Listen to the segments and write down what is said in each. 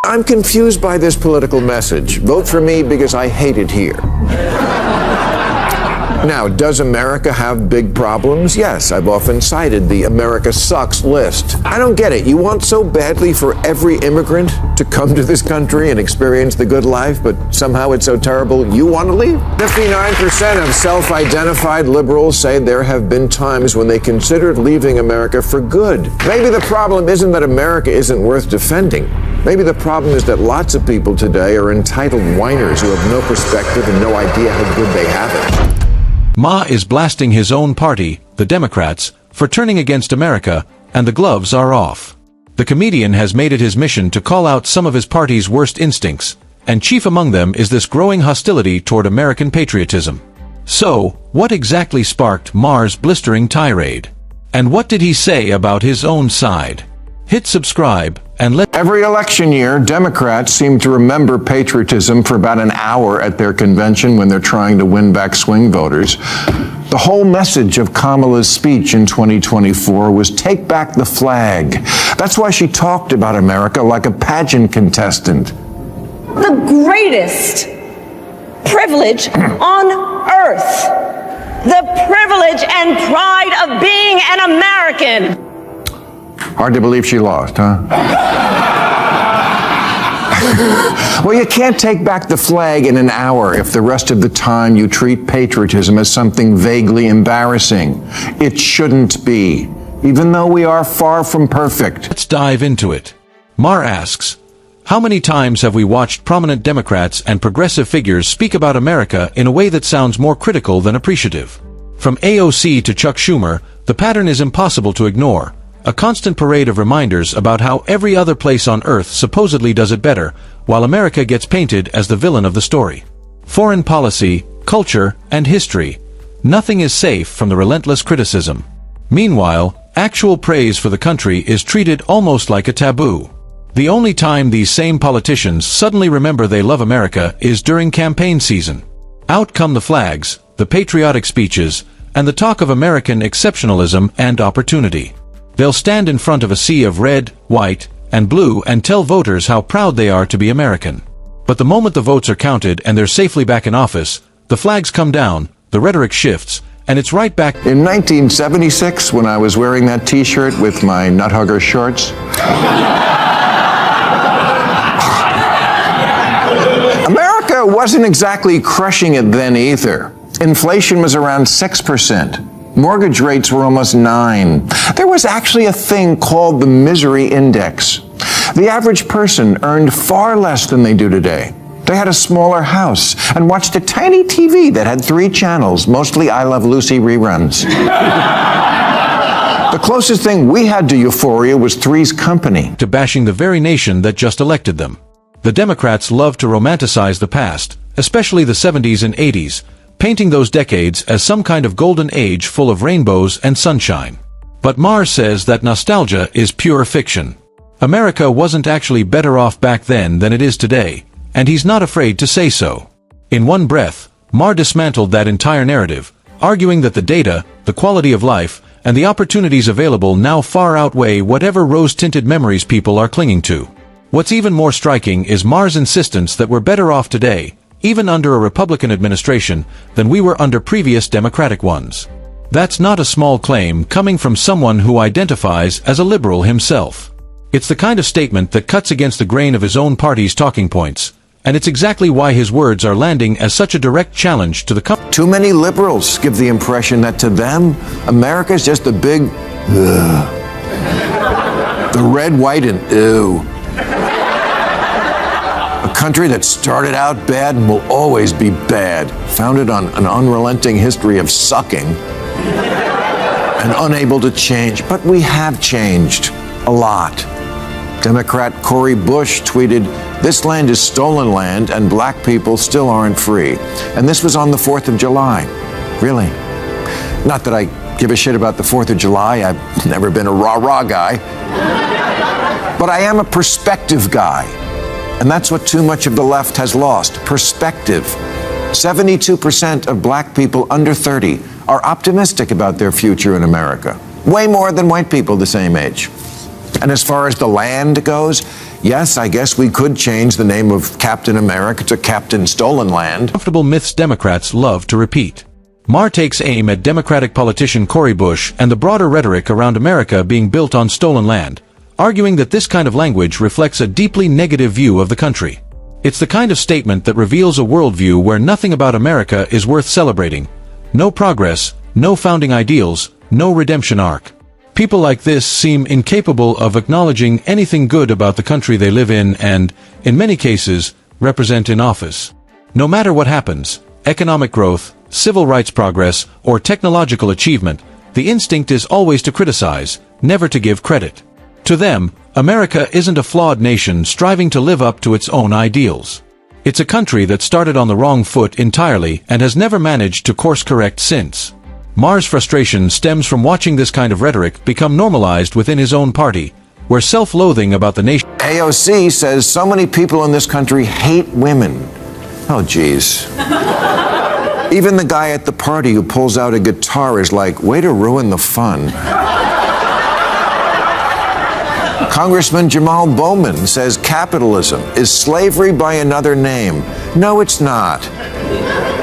I'm confused by this political message. Vote for me because I hate it here. Now, does America have big problems? Yes, I've often cited the America sucks list. I don't get it. You want so badly for every immigrant to come to this country and experience the good life, but somehow it's so terrible you want to leave? 59% of self-identified liberals say there have been times when they considered leaving America for good. Maybe the problem isn't that America isn't worth defending. Maybe the problem is that lots of people today are entitled whiners who have no perspective and no idea how good they have it. Ma is blasting his own party, the Democrats, for turning against America, and the gloves are off. The comedian has made it his mission to call out some of his party's worst instincts, and chief among them is this growing hostility toward American patriotism. So, what exactly sparked Maher's blistering tirade? And what did he say about his own side? Hit subscribe, and let... Every election year, Democrats seem to remember patriotism for about an hour at their convention when they're trying to win back swing voters. The whole message of Kamala's speech in 2024 was take back the flag. That's why she talked about America like a pageant contestant. The greatest privilege on earth. The privilege and pride of being an American. Hard to believe she lost, huh? Well, you can't take back the flag in an hour if the rest of the time you treat patriotism as something vaguely embarrassing. It shouldn't be, even though we are far from perfect. Let's dive into it. Maher asks, how many times have we watched prominent Democrats and progressive figures speak about America in a way that sounds more critical than appreciative? From AOC to Chuck Schumer, the pattern is impossible to ignore. A constant parade of reminders about how every other place on Earth supposedly does it better, while America gets painted as the villain of the story. Foreign policy, culture, and history. Nothing is safe from the relentless criticism. Meanwhile, actual praise for the country is treated almost like a taboo. The only time these same politicians suddenly remember they love America is during campaign season. Out come the flags, the patriotic speeches, and the talk of American exceptionalism and opportunity. They'll stand in front of a sea of red, white, and blue and tell voters how proud they are to be American. But the moment the votes are counted and they're safely back in office, the flags come down, the rhetoric shifts, and it's right back. In 1976, when I was wearing that t-shirt with my nut hugger shorts, America wasn't exactly crushing it then either. Inflation was around 6%. Mortgage rates were almost 9%. There was actually a thing called the misery index. The average person earned far less than they do today. They had a smaller house and watched a tiny TV that had 3 channels, mostly I Love Lucy reruns. The closest thing we had to euphoria was Three's Company. To bashing the very nation that just elected them. The Democrats love to romanticize the past, especially the 70s and 80s, painting those decades as some kind of golden age full of rainbows and sunshine. But Maher says that nostalgia is pure fiction. America wasn't actually better off back then than it is today, and he's not afraid to say so. In one breath, Maher dismantled that entire narrative, arguing that the data, the quality of life, and the opportunities available now far outweigh whatever rose-tinted memories people are clinging to. What's even more striking is Maher's insistence that we're better off today, even under a Republican administration, than we were under previous Democratic ones. That's not a small claim coming from someone who identifies as a liberal himself. It's the kind of statement that cuts against the grain of his own party's talking points, and it's exactly why his words are landing as such a direct challenge to the Too many liberals give the impression that to them, America's just a big, the red, white, and ew. A country that started out bad and will always be bad, founded on an unrelenting history of sucking and unable to change. But we have changed a lot. Democrat Cori Bush tweeted, "This land is stolen land and black people still aren't free." And this was on the 4th of July. Really? Not that I give a shit about the 4th of July. I've never been a rah-rah guy. But I am a perspective guy. And that's what too much of the left has lost, perspective. 72% of black people under 30 are optimistic about their future in America. Way more than white people the same age. And as far as the land goes, yes, I guess we could change the name of Captain America to Captain Stolen Land. Comfortable myths Democrats love to repeat. Maher takes aim at Democratic politician Cori Bush and the broader rhetoric around America being built on stolen land, arguing that this kind of language reflects a deeply negative view of the country. It's the kind of statement that reveals a worldview where nothing about America is worth celebrating. No progress, no founding ideals, no redemption arc. People like this seem incapable of acknowledging anything good about the country they live in and, in many cases, represent in office. No matter what happens, economic growth, civil rights progress, or technological achievement, the instinct is always to criticize, never to give credit. To them, America isn't a flawed nation striving to live up to its own ideals. It's a country that started on the wrong foot entirely and has never managed to course-correct since. Maher's frustration stems from watching this kind of rhetoric become normalized within his own party, where self-loathing about the nation... AOC says so many people in this country hate women. Oh, geez. Even the guy at the party who pulls out a guitar is like, way to ruin the fun. Congressman Jamal Bowman says capitalism is slavery by another name. No, it's not.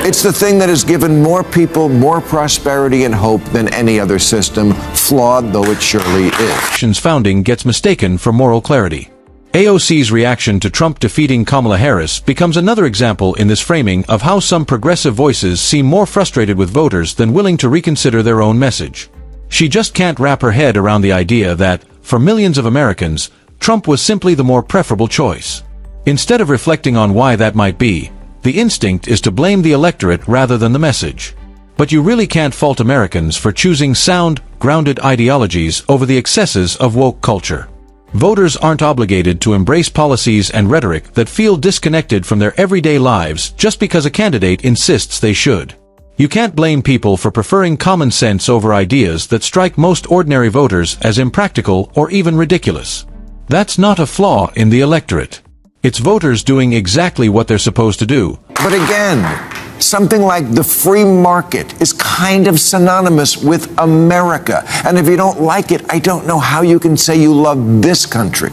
It's the thing that has given more people more prosperity and hope than any other system, flawed though it surely is. Nation's founding gets mistaken for moral clarity. AOC's reaction to Trump defeating Kamala Harris becomes another example in this framing of how some progressive voices seem more frustrated with voters than willing to reconsider their own message. She just can't wrap her head around the idea that, for millions of Americans, Trump was simply the more preferable choice. Instead of reflecting on why that might be, the instinct is to blame the electorate rather than the message. But you really can't fault Americans for choosing sound, grounded ideologies over the excesses of woke culture. Voters aren't obligated to embrace policies and rhetoric that feel disconnected from their everyday lives just because a candidate insists they should. You can't blame people for preferring common sense over ideas that strike most ordinary voters as impractical or even ridiculous. That's not a flaw in the electorate. It's voters doing exactly what they're supposed to do. But again, something like the free market is kind of synonymous with America. And if you don't like it, I don't know how you can say you love this country.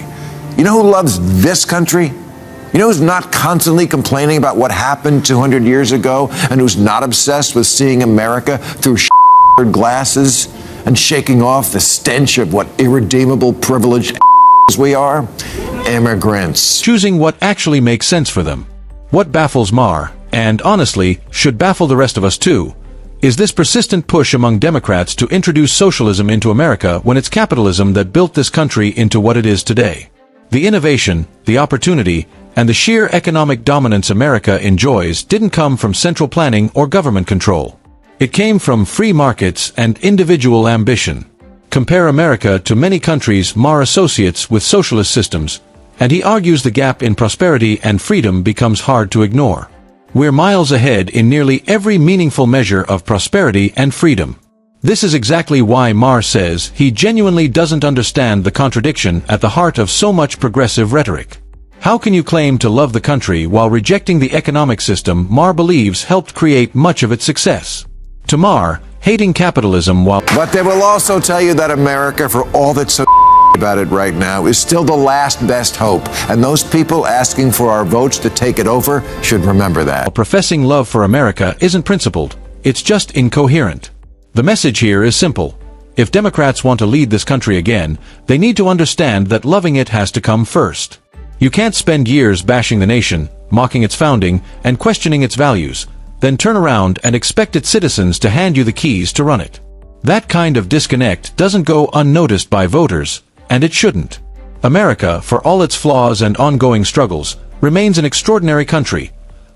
You know who loves this country? You know who's not constantly complaining about what happened 200 years ago and who's not obsessed with seeing America through glasses and shaking off the stench of what irredeemable privileged we are? Immigrants. Choosing what actually makes sense for them. What baffles Maher, and honestly, should baffle the rest of us too, is this persistent push among Democrats to introduce socialism into America when it's capitalism that built this country into what it is today. The innovation, the opportunity, and the sheer economic dominance America enjoys didn't come from central planning or government control. It came from free markets and individual ambition. Compare America to many countries Maher associates with socialist systems, and he argues the gap in prosperity and freedom becomes hard to ignore. We're miles ahead in nearly every meaningful measure of prosperity and freedom. This is exactly why Maher says he genuinely doesn't understand the contradiction at the heart of so much progressive rhetoric. How can you claim to love the country while rejecting the economic system Maher believes helped create much of its success? To Maher, hating capitalism while... But they will also tell you that America, for all that's so about it right now, is still the last best hope. And those people asking for our votes to take it over should remember that. Professing love for America isn't principled, it's just incoherent. The message here is simple. If Democrats want to lead this country again, they need to understand that loving it has to come first. You can't spend years bashing the nation, mocking its founding, and questioning its values, then turn around and expect its citizens to hand you the keys to run it. That kind of disconnect doesn't go unnoticed by voters, and it shouldn't. America, for all its flaws and ongoing struggles, remains an extraordinary country,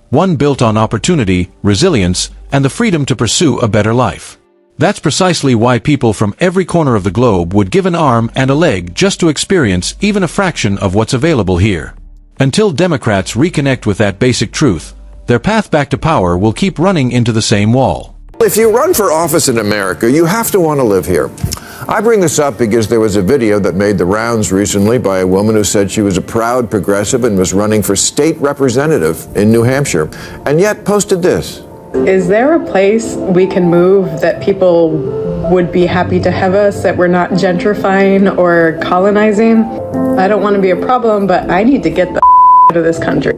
one built on opportunity, resilience, and the freedom to pursue a better life. That's precisely why people from every corner of the globe would give an arm and a leg just to experience even a fraction of what's available here. Until Democrats reconnect with that basic truth, their path back to power will keep running into the same wall. If you run for office in America, you have to want to live here. I bring this up because there was a video that made the rounds recently by a woman who said she was a proud progressive and was running for state representative in New Hampshire, and yet posted this. Is there a place we can move that people would be happy to have us, that we're not gentrifying or colonizing. I don't want to be a problem, but I need to get the out of this country.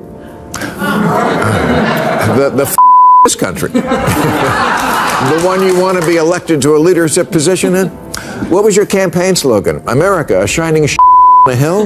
This country. The one you want to be elected to a leadership position in? What was your campaign slogan? America, a shining on a hill?